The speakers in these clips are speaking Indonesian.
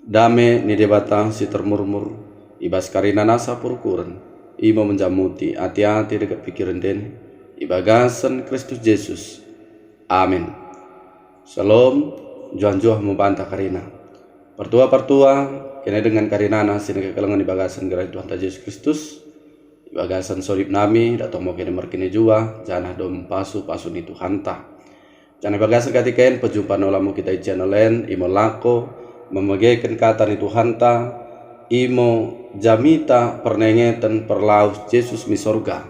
Dame ni debata si termurmur, ibas karina nasa purkuran, ima menjamuti hati-hati dekat pikiran den, ibagasan Kristus Yesus. Amin. Shalom, juan-juah membantah karina. Pertua-pertua, kena dengan karinana sini kekalangan ibagasan gerai Tuhan Yesus Kristus, ibagasan sorip nami, datang mau kena merkini jua, janah dom pasu ni Tuhan ta. Jangan ibagasan katikain, perjumpaan olamu kita ijian olen, imo lako, memegaikan kata ni Tuhan ta, imo jamita pernengetan perlaus Yesus mi sorga.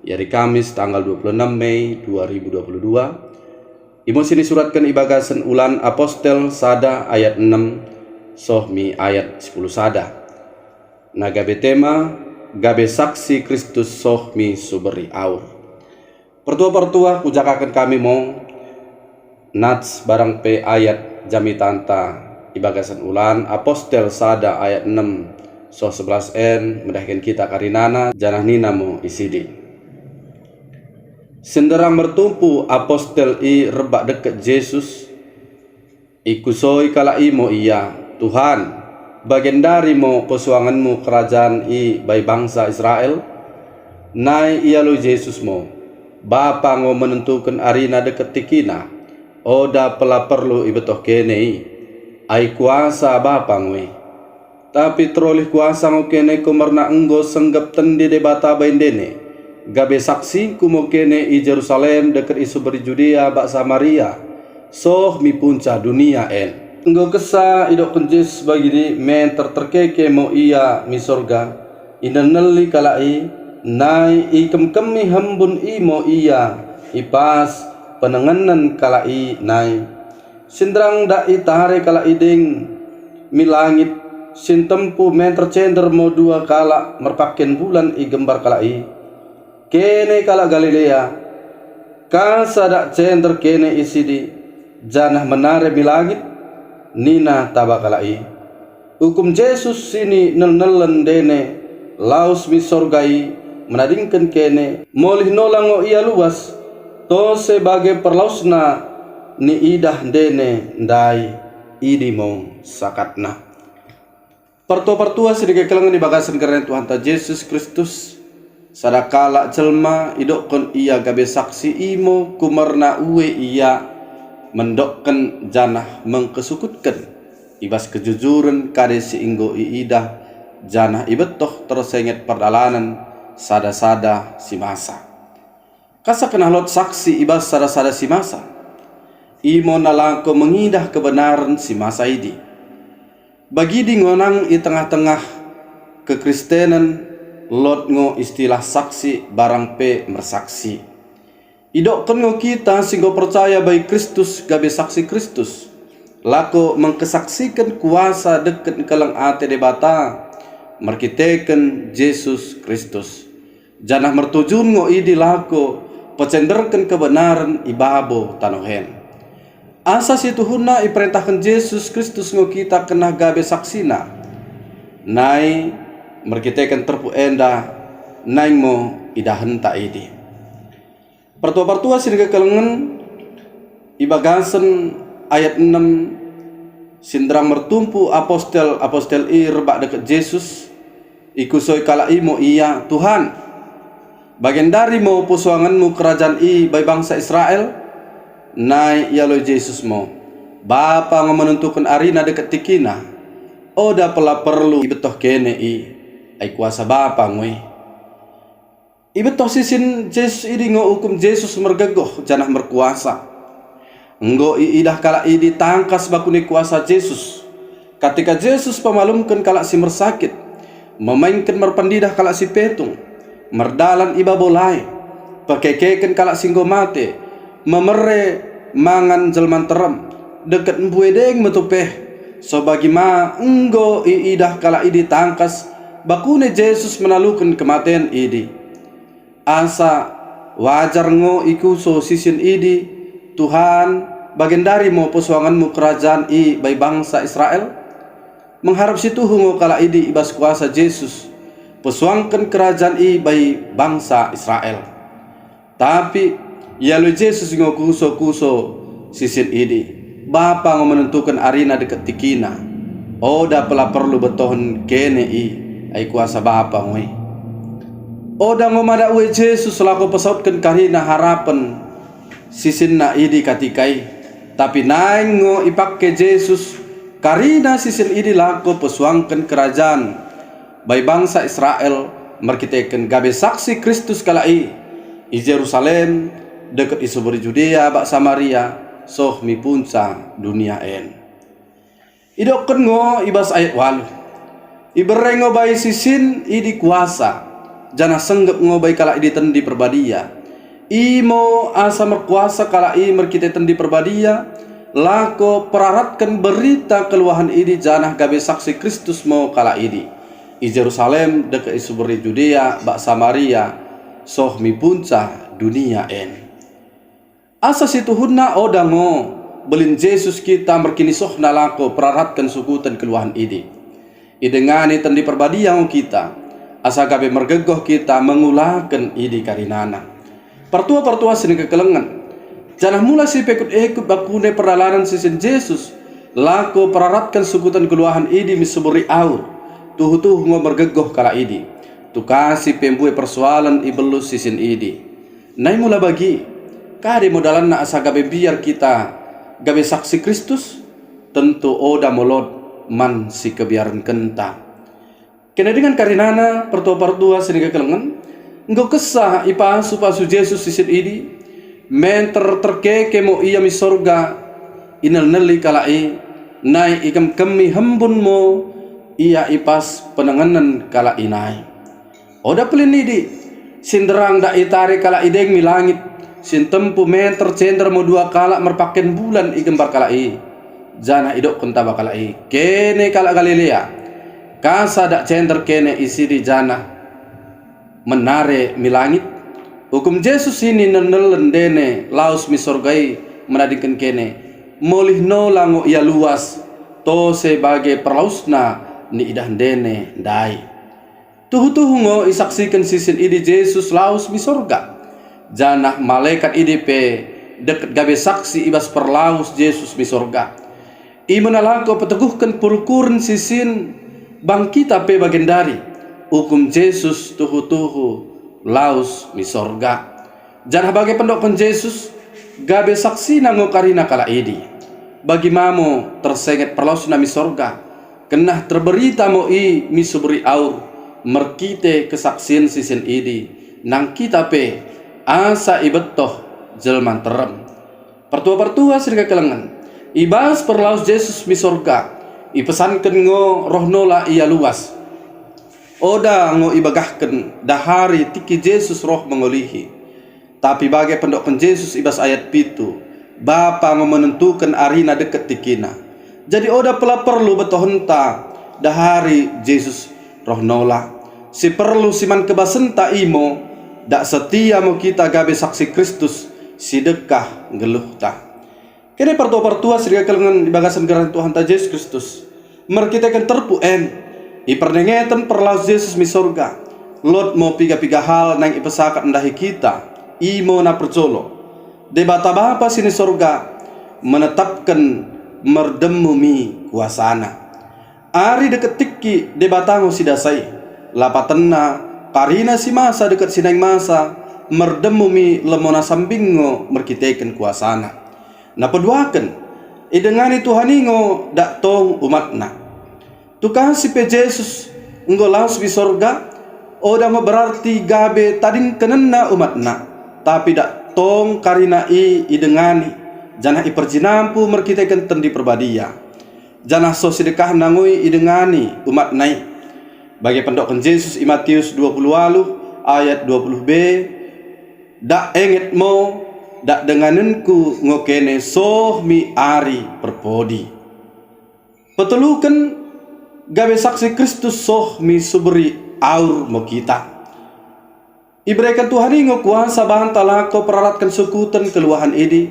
Yari Kamis tanggal 26 Mei 2022. Imo sini suratkan ibagasan ulan apostel sada ayat 6 sohmi ayat 10 sada. Nagabe tema gabe saksi Kristus sohmi suberi aur. Pertua-pertua kujakakan kami mau nats barang pe ayat jamitanta ibagasan ulan apostel sada ayat 6 so 11n mendahkan kita karinana janah ninamu isidi. Senderang bertumpu apostel i rebak dekat Yesus ikusoi kala imo iya Tuhan bagian dari mo pesuanganmu kerajaan i bai bangsa Israel nai iya lo Yesus mo Bapa ngo menentukan arina dekat tikina oda pela perlu ibetoh kene ai kuasa Bapa ngwe tapi trolih kuasa ngo kene kumarna enggo senggap tendi debata baindene gabe saksi kumo kene i Jerusalem dekat isu beri Judea bak Samaria soh mi punca dunia en enggo kesa idok kenjis bagi di men terkeke mo iya mi sorga inaneli kalai nai i kemi hambun i mo iya ipas penenganan kalai nai sindrang da itahare kala iding milangit sintempu men tercender mo dua kala merpaken bulan i gembar kalai kene kala Galilea kasada cender kene isidi janah menare milangit nina taba kalai hukum Yesus sini nel-nelen dene laus mi sorgai menadingkan kene molih nolango ia luas to sebagai perlausna ni idah dene ndai idimo sakatna. Pertua-pertua sedikit kelangan di bagasan karena Tuhan ta Yesus Kristus sadakala jelma idokkan ia gabe saksi imo kumarna uwe ia mendokkan janah mengkesukutkan ibas kejujuran kade siinggo iidah janah ibetoh tersenget perdalanan sada-sada si masa kasa kenalot saksi ibas sada-sada si masa imo nalangko mengidah kebenaran si masa idi bagi di ngonang i tengah-tengah kekristenan lot ngo istilah saksi barang pe mersaksi idokkan ngo kita singgo percaya baik Kristus gabe saksi Kristus lako mengkesaksikan kuasa deket kalang ate debata merkiteken Yesus Kristus janah mertujun ngo idi lako pecenderkan kebenaran ibabo tanohen asas itu huna iperintahkan Yesus Kristus ngo kita kena gabe saksina nai merkitekan terpu enda naing mo idahan ta idi pertua-pertua sini kekelengan ibagasan ayat 6 sindrang mertumpu apostel i rebak dekat Yesus ikusoi kala imo iya Tuhan bagian dari mo pusuanganmu kerajaan i bai bangsa Israel nai iya lo Yesus mo Bapa ngo menentukan arina dekat tikina oda pela perlu ibetoh kene i ai kuasa Bapa ngwe ibetoh sisin Yesus idi ngo hukum Yesus mergegoh janah merkuasa enggo iidah kala idi tangkas bakuni kuasa Yesus ketika Yesus pemalumkan kala si mersakit memainkan merpendidah kala si petung merdalan iba bolai pakekeken kala singgo mate memere mangan jelman terem dekat mbuedeng metupeh so bagi ma enggo iidah kala idi tangkas bakune Yesus menalukan kematian idi asa wajar ngo ikuso sisin idi Tuhan bagian dari mo pesuanganmu kerajaan i bai bangsa Israel mengharap situ ngo kala idi ibas kuasa Yesus pesuangkan kerajaan i bai bangsa Israel tapi ya lo Yesus ngo kuso sisin idi Bapa ngo menentukan arina dekat tikina Oda pela perlu betohon kene ai kuasa Bapa ngoi. Oda ngomada uwe Yesus laku pesautkan karina harapan sisinna idi katikai. Tapi naing ngo ipakke Yesus karina sisin idi laku pesuangkan kerajaan bai bangsa Israel merkiteken gabe saksi Kristus kalai i Jerusalem dekat isuburi Judea bak Samaria soh mi punca dunia en. Idokken ngo ibas ayat 8. Iberengo bai sisin idi kuasa jana senggep ngo bai kala idi tendi perbadia. Imo asa merkuasa kala i merkite tendi perbadia lako peraratkan berita keluahan idi janah gabe saksi Kristus mo kala idi i Jerusalem dekat isuburi Judea bak Samaria soh mi punca dunia en. Asa situhunna oda ngo belin Yesus kita merkini soh nalako peraratkan sukutan keluahan idi. Idengani tendi perbadia ngo kita asa gabe mergegoh kita mengulakan idi karinana. Pertua sini kekelengan janah mula si pekut ekut bakune peralanan sisin Yesus lako peraratkan sukutan keluahan idi misuburi aur tuh ngo mergegoh kala idi tukasi pembue persoalan ibelus sisin idi. Nai mula bagi kade modalan na asa gabe biar kita gabe saksi Kristus tentu oda molod man si kebiaran kenta. Kena dengan karinana pertua sini kekelengan engkau kesah ipa supasu Yesus sisit idi men terkeke mo iya mi sorga inal neli kalai nai ikam kemi hembun mo iya ipas penanganan kala inai. Oda pelin idi sinderang da itari kala ideng mi langit sin tempu men tercender mo 2 kala merpaken bulan igembar kala i jana idok kentaba kala i kene kala Galilea kasa dak cender kene isi di jana menare milangit hukum Yesus ini nenelen dene laus mi sorgai menadingkan kene molih no lango ia luas to sebagai perlausna ni idah dene dai tuhu ngo isaksikan sisin idi Yesus laus mi sorga janah malaikat idi pe deket gabe saksi ibas perlaus Yesus mi sorga i menalako peteguhkan purukurin sisin bang kita pe bagendari hukum Yesus tuhu laus mi sorga janah bagi pendokon Yesus gabe saksi nango karina kala idi bagi mamo tersenget perlaus na mi sorga kenah terberita mo i mi subri aur merkite kesaksian sisin idi nang kita pe asa ibetoh jelman terem pertua sirga kelengan ibas perlaus Yesus mi sorga ipesankan ngo rohnola ia luas oda ngo ibagahkan dahari tiki Yesus roh mengolihi. Tapi bagai pendokon Yesus ibas ayat 7 Bapa menentukan arina deket tikina. Jadi oda pela perlu betohenta dahari Yesus roh nola si perlu siman kebasenta imo dak setia mo kita gabe saksi Kristus si dekah geluh ta. Kene pertua sirga kelengan ibagasan geran Tuhan ta Yesus Kristus merkitakan terpu ipernengetan perlaus Yesus mi sorga lot mo piga hal nang ipesakat ndahi kita imo na percolo debata Bapa sini sorga menetapkan merdemu mi kuasana ari deket tiki debatango sidasai lapatenna karina si masa dekat sinang masa merdemu mi lemona sambingo merkiteken kuasana na peduaken idengani Tuhaningo dak tong umatna tukang si pe Yesus enggo laus di sorga oda mo berarti gabe tading kenena umatna tapi dak tong karina idengani janah iperjinampu merkiteken tendi perbadia janah so sedekah nangui idengani umat nai bagi pendokon Yesus i Matius 20 ayat 20b dak enget mo dak denganenku ngokene soh mi ari perpodi petelukan gabe saksi Kristus soh mi suberi aur mo kita ibrekan Tuhan ngo kuasa bahan talako peraratkan sukutan keluahan idi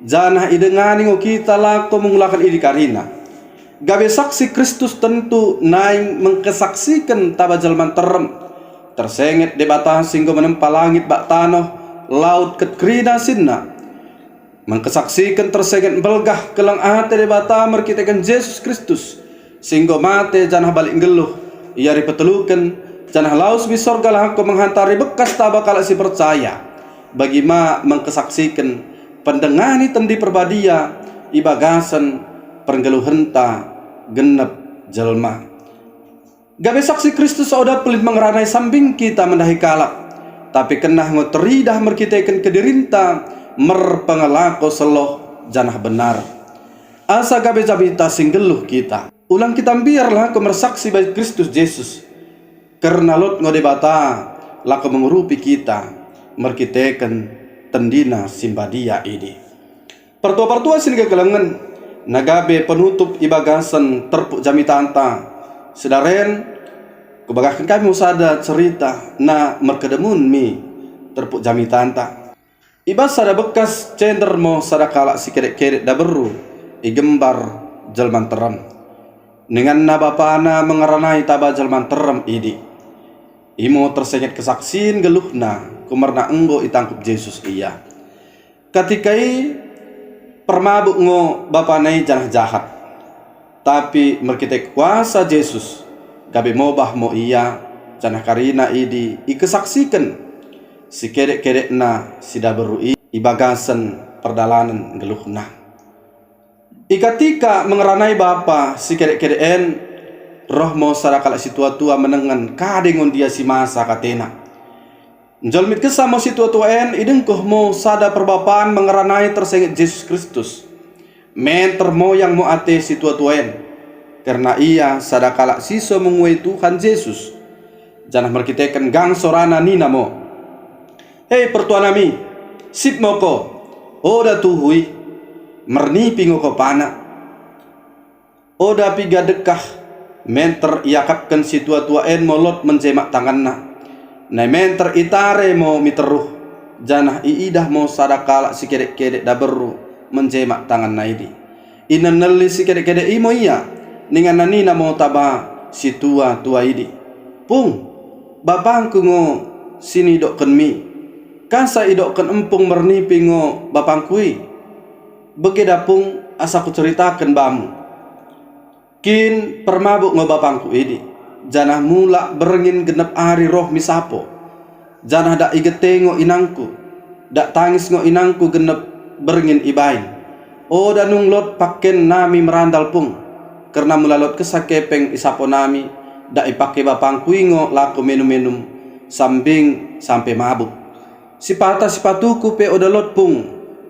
janah idengani ngo kita lako mengulakan idi karina gabe saksi Kristus tentu naing mengkesaksikan tabajalman terem tersenget debata singgo menempa langit bak tanoh laut ket krina sinna mengkesaksikan tersenget belgah kelang ate debata merkitakan Yesus Kristus sehingga mate janah balik geluh ia ripetelukan janah laus mi sorga lah ko menghantari bekas tabakala si percaya bagi ma mengkesaksikan pendengani tendi perbadia ibagasan pergeluhenta genep jelma. Gabe saksi Kristus oda pelit mengeranai sambing kita mendahi kalak, tapi kenah ngoteridah merkitekan kedirinta merpengelako seloh janah benar. Asa gabe jabita singgeluh kita. Ulang kita biarlah ko mersaksi bagi Kristus Yesus. Karena lot ngodebata lako mengurupi kita merkitekan tendina simbadia ini. Pertua-pertua sini kegelengan nagabe penutup ibagasan terpuk jamitanta. Sedaren kebagakan kami usada cerita na merkedemun mi terpuk jamitanta. Ibas sada bekas cender mo sada kalak si keret-keret da beru igembar jelman teram. Dengan na bapana mengeranai taba jelman teram idi. Imo tersenget kesaksian geluhna kumarna enggo itangkup Yesus iya. Katikai permabuk ngo bapanai janah jahat. Tapi merkitek kuasa Yesus gabe mobah mo iya janah karina idi ikesaksikan si kedek-kedek na sida beru ibagasan perdalanan geluhna. Ikatika mengeranai bapa si kedek-kedek roh mo sarakala si tua-tua menengan kadengon dia si masa katena. Njolmit kesah mo si tua-tua idengkuh mo sada perbapaan mengeranai tersengit Yesus Kristus. Men termoyang mo ate si tua-tua karena ia sada kala siso menguai Tuhan Yesus. Janah merkitekan gang sorana nina mo. Hei pertuanami, sip mo ko, oda tuhui, mernipi ngoko pana. Oda piga dekah, menter iakapkan si tua-tua molot menjemak tanganna. Nai menter itare mo miteruh, janah iidah mo sada kala si kedek-kedek da beru menjemak tangan naidi. Ina neli si kedek-kedek imo iya, ningan nanina mo taba si tua-tua idi. Pung, bapangku ngo sini dokken mi. Kasa idokkan empung mernipi ngo bapangkui. Begeda pung asaku ceritakan bamu. Kin permabuk ngo bapangku idi. Janah mula berengin genep hari roh misapo. Janah dak igete ngo inangku. Dak tangis ngo inangku genep berengin ibain. O danung lot paken nami merandal pung. Karena mulalot kesakepeng isapo nami. Dak ipake bapangku ngo laku minum-minum sambing sampai mabuk. Sipatuku pe odalot pung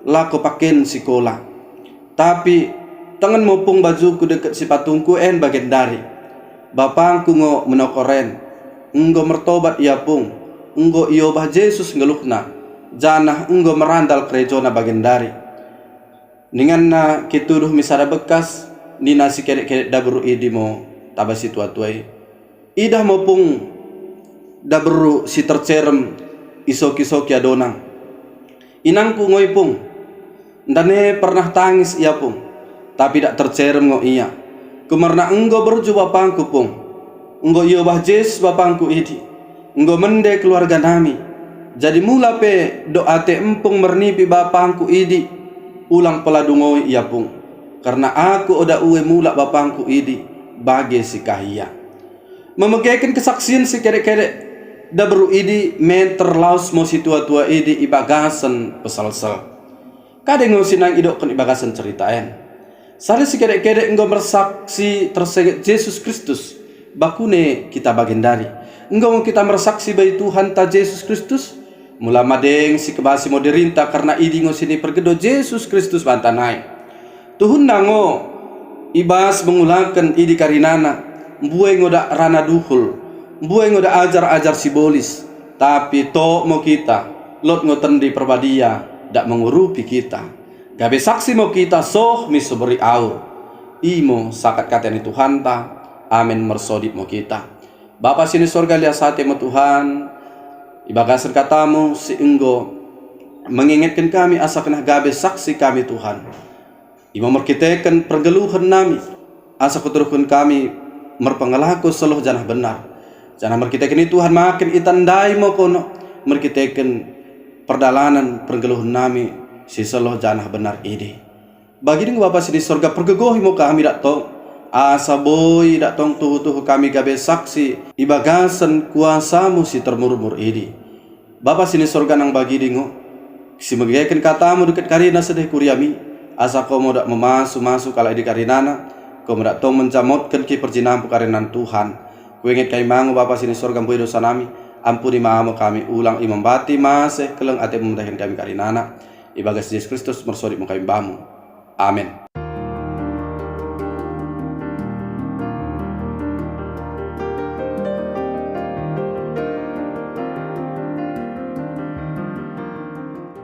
lako paken sikola. Tapi tangan mo pung bajuku deket sipatungku bagian dari. Bapangku ngo menokoren. Enggo mertobat ia pung. Enggo iobah Yesus ngeluhna. Janah enggo merandal kerejona bagian dari. Dengan na kituduh misada bekas. Nina si kedek-kedek daburu idi mo tabasi tua-tuai. Idah mo pung daburu si tercerem isoki-soki adonang. Inangku ngoi pung. Ndane pernah tangis ia pung. Tapi dak tercerem ngo iya. Kumarna enggo berju bapangku pung. Enggo iobah Yesus bapangku idi. Enggo mende keluarga nami. Jadi mula pe doate empung mernipi bapangku idi. Ulang peladungoi ia pung. Karena aku oda uwe mula bapangku idi. Bagi si kahia. Memegekan kesaksian si kedek-kedek. Da beru idi men terlaus mo si tua-tua idi ibagasan pesal-sel. Kadang sinang idokkan ibagasan ceritain. Sari si kedek-kedek enggo mersaksi tersenget Yesus Kristus. Bakune kita bagian dari. Enggo mau kita mersaksi bagi Tuhan ta Yesus Kristus. Mula madeng si kebasi moderinta karena idi ngo sini pergedo Yesus Kristus bantanai. Tuhun nango ibas mengulangkan idi karinana. Mbuai ngoda rana duhul. Mbuai ngoda ajar-ajar simbolis. Tapi to mo kita lot ngoten di perbadia dak mengurupi kita. Gabe saksi mo kita soh misoberi aur. Imo sakat katani Tuhan ta. Amin mersodip mo kita. Bapa sini sorga liasate mo Tuhan. Ibagasan katamu si enggo mengingatkan kami asa kenah gabe saksi kami Tuhan. Imo merkitekan pergeluhan nami. Asa kuturukun kami merpengalaku seluh janah benar. Jangan merkitekan itu Tuhan makin itandai mo kono. Merkitekan perdalanan pergeluhan nami si seloh janah benar ini. Bagi dengan Bapak sini sorga pergegohi mo kami dak to. asa boy dak tong tuhu kami gabe saksi ibagasan kuasamu si termurmur ini. Bapa sini sorga nang bagi dingo, si megaykan katamu dekat karina sedih kuriami, asa kau mau dak memasuk kalau di karinana, kau mau dak tong mencamotkan ki perjinampu karinan Tuhan. Ku ingat kai mangu Bapa sini sorga boy dosa nami, ampuni maamu kami ulang imam bati maseh keleng ate memudahkan kami karinana. Ibagas Yesus Kristus mersori kami bamu. Amin.